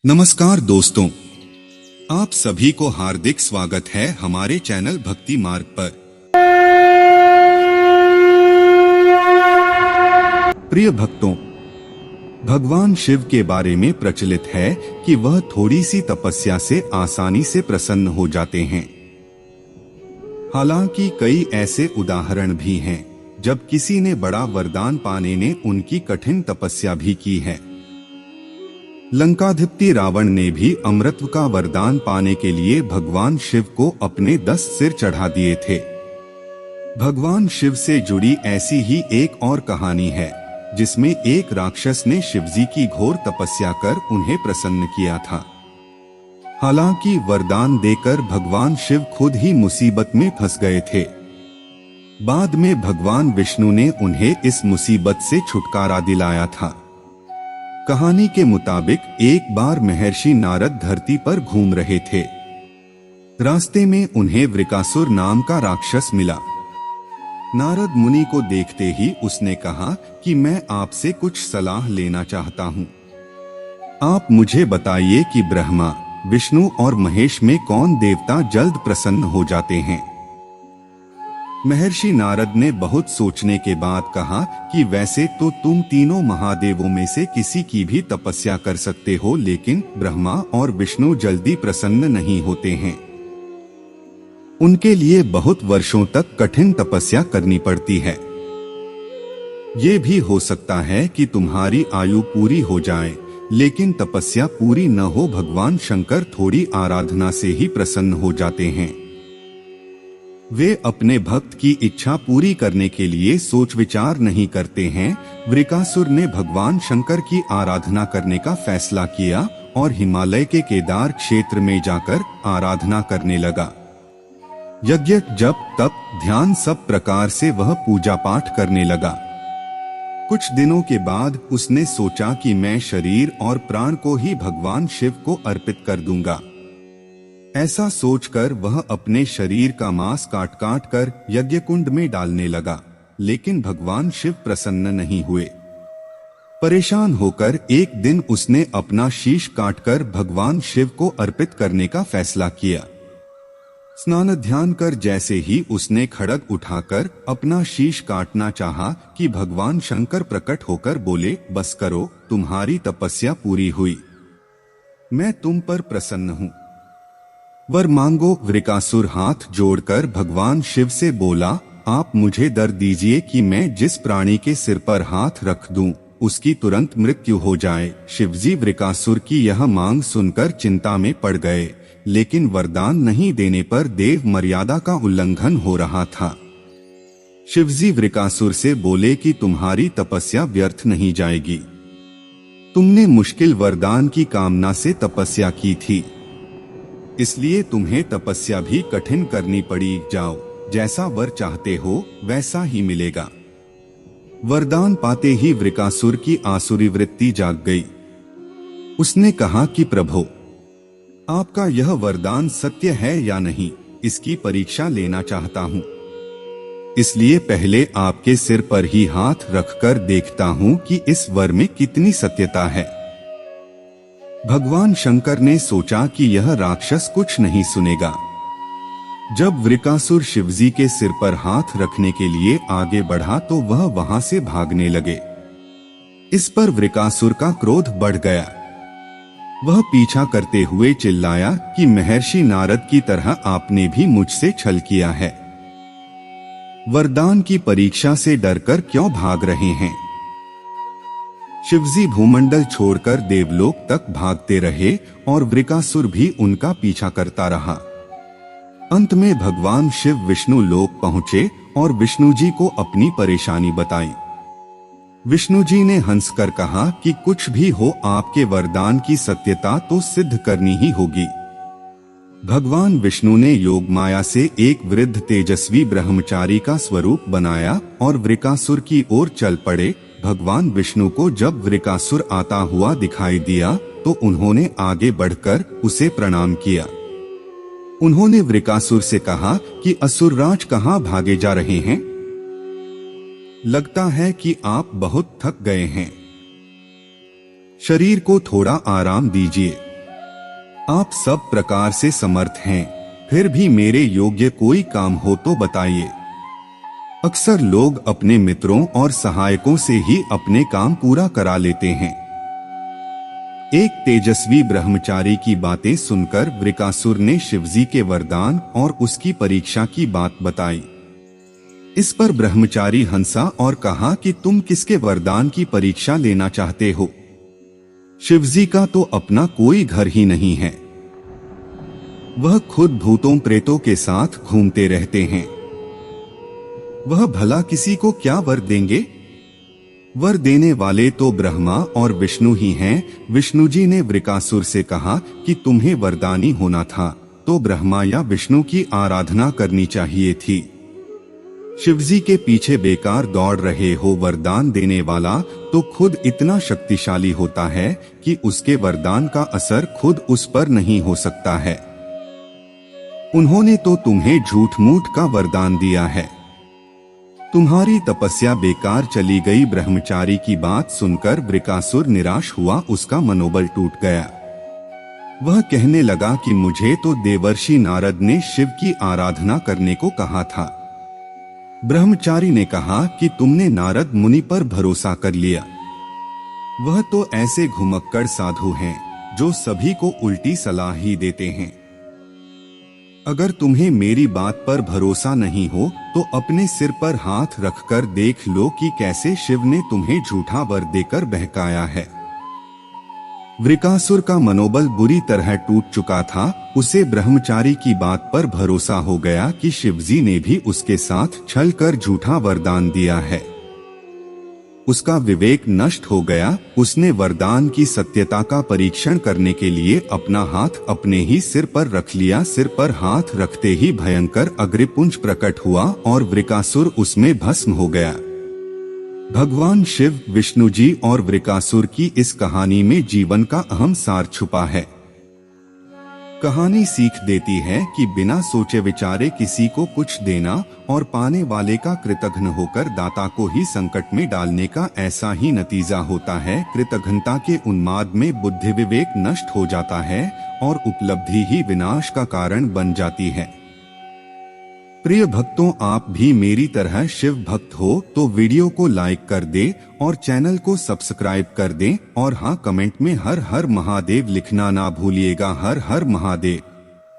नमस्कार दोस्तों, आप सभी को हार्दिक स्वागत है हमारे चैनल भक्ति मार्ग पर। प्रिय भक्तों, भगवान शिव के बारे में प्रचलित है कि वह थोड़ी सी तपस्या से आसानी से प्रसन्न हो जाते हैं। हालांकि कई ऐसे उदाहरण भी हैं जब किसी ने बड़ा वरदान पाने ने उनकी कठिन तपस्या भी की है। लंकाधिपति रावण ने भी अमृत का वरदान पाने के लिए भगवान शिव को अपने 10 सिर चढ़ा दिए थे। भगवान शिव से जुड़ी ऐसी ही एक और कहानी है जिसमें एक राक्षस ने शिवजी की घोर तपस्या कर उन्हें प्रसन्न किया था। हालांकि वरदान देकर भगवान शिव खुद ही मुसीबत में फंस गए थे। बाद में भगवान विष्णु ने उन्हें इस मुसीबत से छुटकारा दिलाया था। कहानी के मुताबिक एक बार महर्षि नारद धरती पर घूम रहे थे। रास्ते में उन्हें वृकासुर नाम का राक्षस मिला। नारद मुनि को देखते ही उसने कहा कि मैं आपसे कुछ सलाह लेना चाहता हूँ। आप मुझे बताइए कि ब्रह्मा, विष्णु और महेश में कौन देवता जल्द प्रसन्न हो जाते हैं। महर्षि नारद ने बहुत सोचने के बाद कहा कि वैसे तो तुम तीनों महादेवों में से किसी की भी तपस्या कर सकते हो, लेकिन ब्रह्मा और विष्णु जल्दी प्रसन्न नहीं होते हैं। उनके लिए बहुत वर्षों तक कठिन तपस्या करनी पड़ती है। ये भी हो सकता है कि तुम्हारी आयु पूरी हो जाए, लेकिन तपस्या पूरी न हो। भगवान शंकर थोड़ी आराधना से ही प्रसन्न हो जाते हैं। वे अपने भक्त की इच्छा पूरी करने के लिए सोच विचार नहीं करते हैं। वृकासुर ने भगवान शंकर की आराधना करने का फैसला किया और हिमालय के केदार क्षेत्र में जाकर आराधना करने लगा। यज्ञ, जप, तप, ध्यान सब प्रकार से वह पूजा पाठ करने लगा। कुछ दिनों के बाद उसने सोचा कि मैं शरीर और प्राण को ही भगवान शिव को अर्पित कर दूंगा। ऐसा सोचकर वह अपने शरीर का मांस काट काट कर यज्ञ कुंड में डालने लगा, लेकिन भगवान शिव प्रसन्न नहीं हुए। परेशान होकर एक दिन उसने अपना शीश काटकर भगवान शिव को अर्पित करने का फैसला किया। स्नान ध्यान कर जैसे ही उसने खड्ग उठाकर अपना शीश काटना चाहा कि भगवान शंकर प्रकट होकर बोले, बस करो, तुम्हारी तपस्या पूरी हुई, मैं तुम पर प्रसन्न हूँ, वर मांगो। वृकासुर हाथ जोड़कर भगवान शिव से बोला, आप मुझे वर दीजिए कि मैं जिस प्राणी के सिर पर हाथ रख दूं, उसकी तुरंत मृत्यु हो जाए। शिवजी वृकासुर की यह मांग सुनकर चिंता में पड़ गए, लेकिन वरदान नहीं देने पर देव मर्यादा का उल्लंघन हो रहा था। शिवजी वृकासुर से बोले कि तुम्हारी तपस्या व्यर्थ नहीं जाएगी। तुमने मुश्किल वरदान की कामना से तपस्या की थी, इसलिए तुम्हें तपस्या भी कठिन करनी पड़ी। जाओ, जैसा वर चाहते हो वैसा ही मिलेगा। वरदान पाते ही वृकासुर की आसुरी वृत्ति जाग गई। उसने कहा कि प्रभो, आपका यह वरदान सत्य है या नहीं, इसकी परीक्षा लेना चाहता हूँ। इसलिए पहले आपके सिर पर ही हाथ रखकर देखता हूँ कि इस वर में कितनी सत्यता है। भगवान शंकर ने सोचा कि यह राक्षस कुछ नहीं सुनेगा। जब वृकासुर शिवजी के सिर पर हाथ रखने के लिए आगे बढ़ा तो वह वहां से भागने लगे। इस पर वृकासुर का क्रोध बढ़ गया। वह पीछा करते हुए चिल्लाया कि महर्षि नारद की तरह आपने भी मुझसे छल किया है। वरदान की परीक्षा से डरकर क्यों भाग रहे हैं। शिवजी भूमंडल छोड़कर देवलोक तक भागते रहे और वृकासुर भी उनका पीछा करता रहा। अंत में भगवान शिव विष्णु लोक पहुंचे और विष्णु जी को अपनी परेशानी बताई। विष्णु जी ने हंसकर कहा कि कुछ भी हो, आपके वरदान की सत्यता तो सिद्ध करनी ही होगी। भगवान विष्णु ने योग माया से एक वृद्ध तेजस्वी ब्रह्मचारी का स्वरूप बनाया और वृकासुर की ओर चल पड़े। भगवान विष्णु को जब वृकासुर आता हुआ दिखाई दिया तो उन्होंने आगे बढ़कर उसे प्रणाम किया। उन्होंने वृकासुर से कहा कि असुरराज कहाँ भागे जा रहे हैं? लगता है कि आप बहुत थक गए हैं। शरीर को थोड़ा आराम दीजिए। आप सब प्रकार से समर्थ हैं, फिर भी मेरे योग्य कोई काम हो तो बताइए। अक्सर लोग अपने मित्रों और सहायकों से ही अपने काम पूरा करा लेते हैं। एक तेजस्वी ब्रह्मचारी की बातें सुनकर वृकासुर ने शिवजी के वरदान और उसकी परीक्षा की बात बताई। इस पर ब्रह्मचारी हंसा और कहा कि तुम किसके वरदान की परीक्षा लेना चाहते हो? शिवजी का तो अपना कोई घर ही नहीं है। वह खुद भूतों प्रेतों के साथ घूमते रहते हैं। वह भला किसी को क्या वर देंगे? वर देने वाले तो ब्रह्मा और विष्णु ही हैं। विष्णु जी ने वृकासुर से कहा कि तुम्हें वरदानी होना था तो ब्रह्मा या विष्णु की आराधना करनी चाहिए थी। शिवजी के पीछे बेकार दौड़ रहे हो। वरदान देने वाला तो खुद इतना शक्तिशाली होता है कि उसके वरदान का असर खुद उस पर नहीं हो सकता है। उन्होंने तो तुम्हें झूठ मूठ का वरदान दिया है। तुम्हारी तपस्या बेकार चली गई। ब्रह्मचारी की बात सुनकर वृकासुर निराश हुआ, उसका मनोबल टूट गया। वह कहने लगा कि मुझे तो देवर्षि नारद ने शिव की आराधना करने को कहा था। ब्रह्मचारी ने कहा कि तुमने नारद मुनि पर भरोसा कर लिया। वह तो ऐसे घुमक्कड़ साधु हैं जो सभी को उल्टी सलाह ही देते हैं। अगर तुम्हें मेरी बात पर भरोसा नहीं हो तो अपने सिर पर हाथ रखकर देख लो कि कैसे शिव ने तुम्हें झूठा वर देकर बहकाया है। वृकासुर का मनोबल बुरी तरह टूट चुका था। उसे ब्रह्मचारी की बात पर भरोसा हो गया कि शिवजी ने भी उसके साथ छल कर झूठा वरदान दिया है। उसका विवेक नष्ट हो गया। उसने वरदान की सत्यता का परीक्षण करने के लिए अपना हाथ अपने ही सिर पर रख लिया। सिर पर हाथ रखते ही भयंकर अग्निपुंज प्रकट हुआ और वृकासुर उसमें भस्म हो गया। भगवान शिव, विष्णु जी और वृकासुर की इस कहानी में जीवन का अहम सार छुपा है। कहानी सीख देती है कि बिना सोचे विचारे किसी को कुछ देना और पाने वाले का कृतघ्न होकर दाता को ही संकट में डालने का ऐसा ही नतीजा होता है। कृतघ्नता के उन्माद में बुद्धि विवेक नष्ट हो जाता है और उपलब्धि ही विनाश का कारण बन जाती है। प्रिय भक्तों, आप भी मेरी तरह शिव भक्त हो तो वीडियो को लाइक कर दें और चैनल को सब्सक्राइब कर दें और हाँ, कमेंट में हर हर महादेव लिखना ना भूलिएगा। हर हर महादेव।